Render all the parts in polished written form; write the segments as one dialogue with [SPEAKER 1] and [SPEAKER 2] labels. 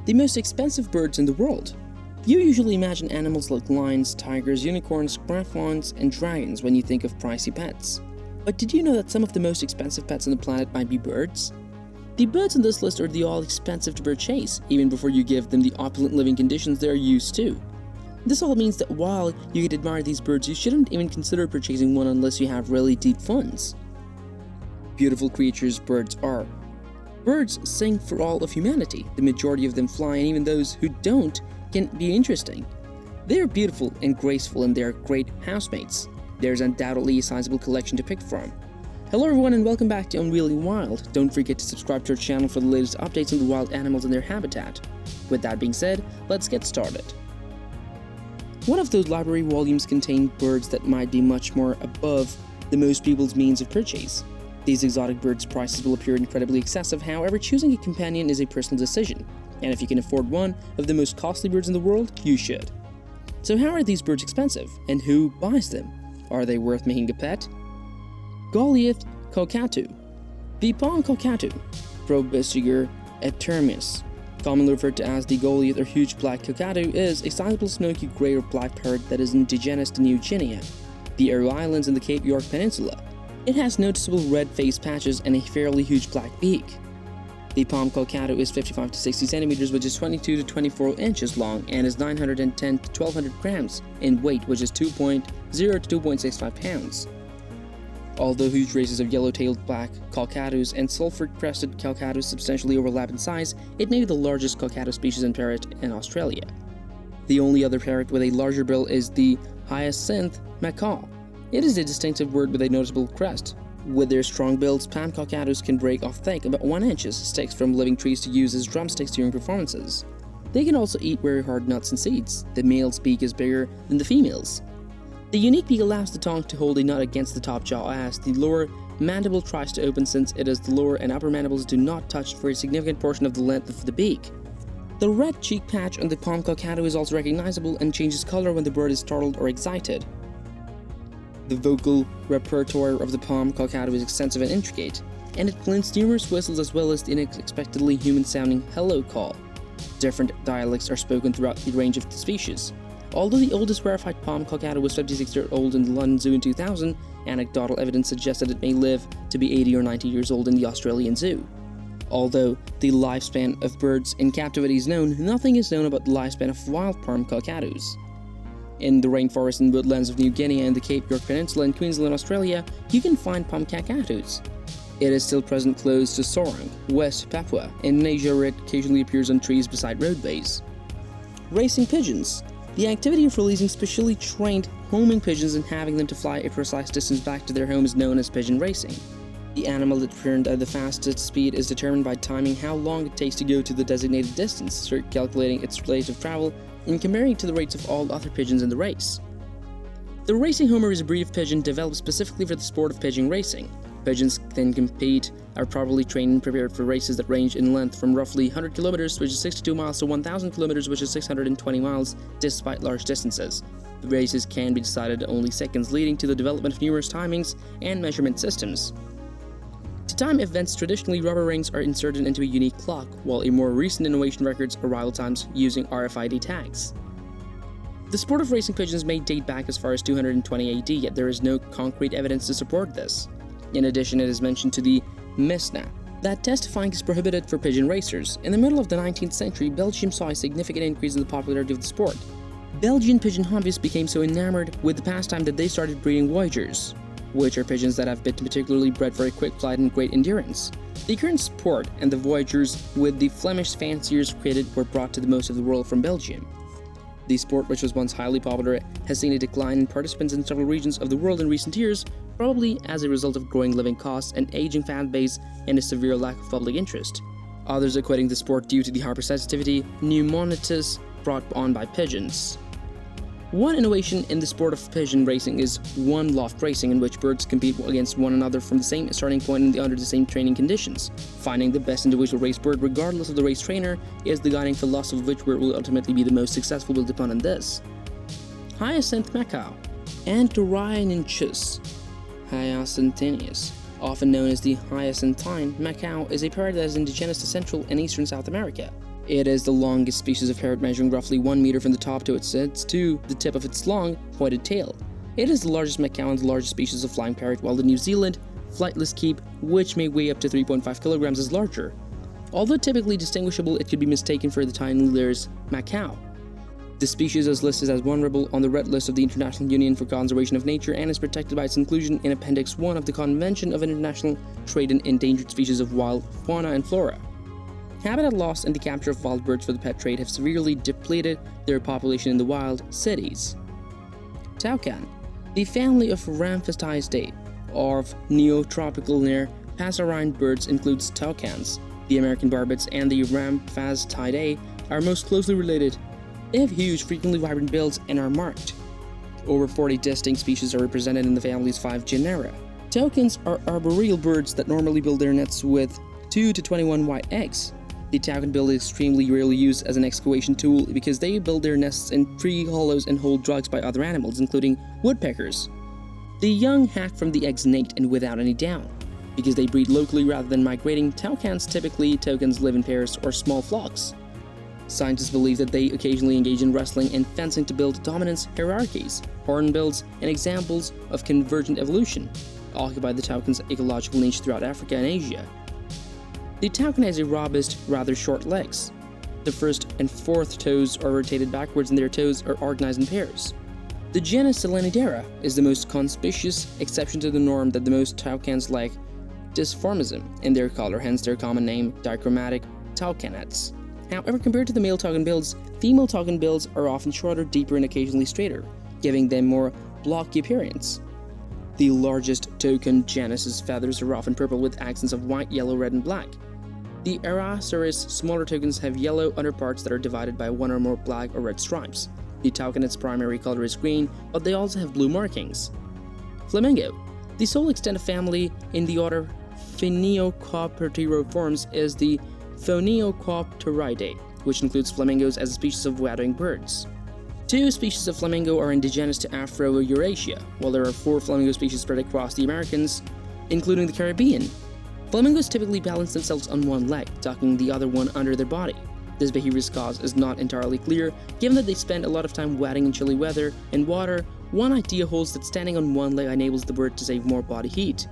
[SPEAKER 1] The most expensive birds in the world. You usually imagine animals like lions, tigers, unicorns, griffons, and dragons when you think of pricey pets. But did you know that some of the most expensive pets on the planet might be birds? The birds on this list are the all expensive to purchase, even before you give them the opulent living conditions they are used to. This all means that while you could admire these birds, you shouldn't even consider purchasing one unless you have really deep funds. Beautiful creatures birds are. Birds sing for all of humanity. The majority of them fly, and even those who don't can be interesting. They are beautiful and graceful, and they are great housemates. There's undoubtedly a sizable collection to pick from. Hello everyone and welcome back to Unveiling Wild. Don't forget to subscribe to our channel for the latest updates on the wild animals and their habitat. With that being said, let's get started. One of those library volumes contain birds that might be much more above the most people's means of purchase. These exotic birds' prices will appear incredibly excessive, however choosing a companion is a personal decision, and if you can afford one of the most costly birds in the world, you should. So how are these birds expensive, and who buys them? Are they worth making a pet? Goliath cockatoo. The palm cockatoo, Probosciger eternis, commonly referred to as the Goliath or huge black cockatoo, is a sizable smoky gray or black parrot that is indigenous to New Guinea, the Aru Islands and the Cape York Peninsula. It has noticeable red face patches and a fairly huge black beak. The palm cockatoo is 55 to 60 centimeters, which is 22 to 24 inches long, and is 910 to 1200 grams in weight, which is 2.0 to 2.65 pounds. Although huge races of yellow-tailed black cockatoos and sulphur-crested cockatoos substantially overlap in size, it may be the largest cockatoo species and parrot in Australia. The only other parrot with a larger bill is the hyacinth macaw. It is a distinctive bird with a noticeable crest. With their strong bills, palm cockatoos can break off thick, about 1 inch, sticks from living trees to use as drumsticks during performances. They can also eat very hard nuts and seeds. The male's beak is bigger than the female's. The unique beak allows the tongue to hold a nut against the top jaw as the lower mandible tries to open, since it is the lower and upper mandibles do not touch for a significant portion of the length of the beak. The red cheek patch on the palm cockatoo is also recognizable and changes color when the bird is startled or excited. The vocal repertoire of the palm cockatoo is extensive and intricate, and it blends numerous whistles as well as the unexpectedly human-sounding hello call. Different dialects are spoken throughout the range of the species. Although the oldest verified palm cockatoo was 56 years old in the London Zoo in 2000, anecdotal evidence suggests that it may live to be 80 or 90 years old in the Australian Zoo. Although the lifespan of birds in captivity is known, nothing is known about the lifespan of wild palm cockatoos. In the rainforests and woodlands of New Guinea and the Cape York Peninsula in Queensland, Australia, you can find palm cockatoos. It is still present close to Sorong, West Papua, Indonesia, where it occasionally appears on trees beside roadways. Racing pigeons. The activity of releasing specially trained homing pigeons and having them to fly a precise distance back to their home is known as pigeon racing. The animal that returned at the fastest speed is determined by timing how long it takes to go to the designated distance, calculating its relative travel and comparing it to the rates of all other pigeons in the race. The racing homer is a breed of pigeon developed specifically for the sport of pigeon racing. Pigeons can compete, are properly trained and prepared for races that range in length from roughly 100 kilometers, which is 62 miles, to 1,000 kilometers, which is 620 miles, despite large distances. The races can be decided in only seconds, leading to the development of numerous timings and measurement systems. To time events, traditionally rubber rings are inserted into a unique clock, while a more recent innovation records arrival times using RFID tags. The sport of racing pigeons may date back as far as 220 AD, yet there is no concrete evidence to support this. In addition, it is mentioned to the Mishnah that testifying is prohibited for pigeon racers. In the middle of the 19th century, Belgium saw a significant increase in the popularity of the sport. Belgian pigeon hobbyists became so enamored with the pastime that they started breeding voyageurs, which are pigeons that have been particularly bred for a quick flight and great endurance. The current sport and the voyageurs with the Flemish fanciers created were brought to the most of the world from Belgium. The sport, which was once highly popular, has seen a decline in participants in several regions of the world in recent years, probably as a result of growing living costs, an aging fan base, and a severe lack of public interest. Others are quitting the sport due to the hypersensitivity pneumonitis brought on by pigeons. One innovation in the sport of pigeon racing is one-loft racing, in which birds compete against one another from the same starting point and under the same training conditions. Finding the best individual race bird, regardless of the race trainer, is the guiding philosophy of which bird will ultimately be the most successful will depend on this. Hyacinth macaw. Antorrhynchus hyacintinus, often known as the hyacinthine macaw, is a parrot that is indigenous to Central and Eastern South America. It is the longest species of parrot, measuring roughly 1 meter from the top to the tip of its long, pointed tail. It is the largest macaw and the largest species of flying parrot, while the New Zealand flightless keep, which may weigh up to 3.5 kilograms, is larger. Although typically distinguishable, it could be mistaken for the tiny Lear's macaw. The species is listed as vulnerable on the Red List of the International Union for Conservation of Nature and is protected by its inclusion in Appendix 1 of the Convention of International Trade in Endangered Species of Wild Fauna and Flora. Habitat loss and the capture of wild birds for the pet trade have severely depleted their population in the wild cities. Toucan. The family of Rhamphatidae of neotropical near passerine birds includes toucans. The American barbets and the Rhamphatidae are most closely related. They have huge, frequently vibrant bills and are marked. Over 40 distinct species are represented in the family's 5 genera. Toucans are arboreal birds that normally build their nests with 2 to 21 white eggs. The toucan bill is extremely rarely used as an excavation tool because they build their nests in tree hollows and hold drugs by other animals, including woodpeckers. The young hatch from the eggs naked and without any down. Because they breed locally rather than migrating, toucans live in pairs or small flocks. Scientists believe that they occasionally engage in wrestling and fencing to build dominance hierarchies. Hornbills and examples of convergent evolution occupy the toucan's ecological niche throughout Africa and Asia. The toucan has a robust, rather short legs. The first and fourth toes are rotated backwards and their toes are organized in pairs. The genus Selenidera is the most conspicuous exception to the norm that the most toucans lack dysformism in their color, hence their common name, dichromatic toucanets. However, compared to the male toucan bills, female toucan bills are often shorter, deeper, and occasionally straighter, giving them more blocky appearance. The largest toucan genus's feathers are often purple with accents of white, yellow, red, and black. The Araceris smaller toucans have yellow underparts that are divided by one or more black or red stripes. The toucanet's primary color is green, but they also have blue markings. Flamingo. The sole extant family in the order Phoenicopteriformes is the Phoenicopteridae, which includes flamingos as a species of wading birds. 2 species of flamingo are indigenous to Afro-Eurasia, while there are 4 flamingo species spread across the Americas, including the Caribbean. Flamingos typically balance themselves on one leg, tucking the other one under their body. This behavior's cause is not entirely clear, given that they spend a lot of time wading in chilly weather and water. One idea holds that standing on one leg enables the bird to save more body heat.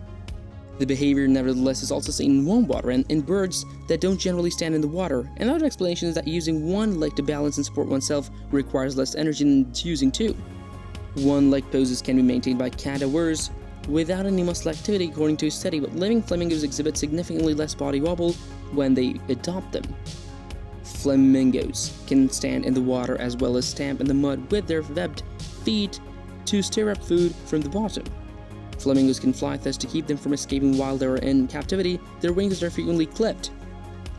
[SPEAKER 1] The behavior, nevertheless, is also seen in warm water and in birds that don't generally stand in the water. Another explanation is that using one leg to balance and support oneself requires less energy than using 2. One-leg poses can be maintained by cadavers without any muscle activity, according to a study, but living flamingos exhibit significantly less body wobble when they adopt them. Flamingos can stand in the water as well as stamp in the mud with their webbed feet to stir up food from the bottom. Flamingos can fly, thus to keep them from escaping while they are in captivity, their wings are frequently clipped.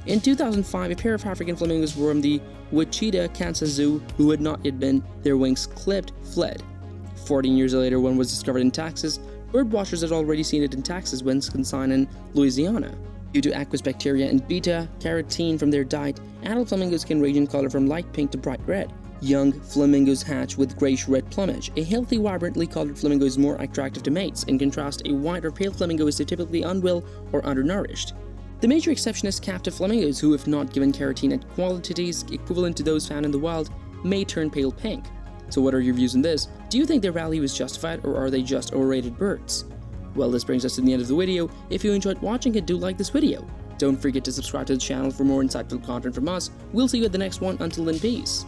[SPEAKER 1] In 2005, a pair of African flamingos from the Wichita, Kansas Zoo, who had not yet been their wings clipped, fled. 14 years later, one was discovered in Texas. Bird watchers had already seen it in Texas when consigned in Louisiana. Due to aqueous bacteria and beta-carotene from their diet, adult flamingos can range in color from light pink to bright red. Young flamingos hatch with grayish-red plumage. A healthy, vibrantly colored flamingo is more attractive to mates. In contrast, a white or pale flamingo is typically unwell or undernourished. The major exception is captive flamingos, who, if not given carotene at quantities equivalent to those found in the wild, may turn pale pink. So what are your views on this? Do you think their value is justified, or are they just overrated birds? Well, this brings us to the end of the video. If you enjoyed watching it, do like this video. Don't forget to subscribe to the channel for more insightful content from us. We'll see you at the next one. Until then, peace.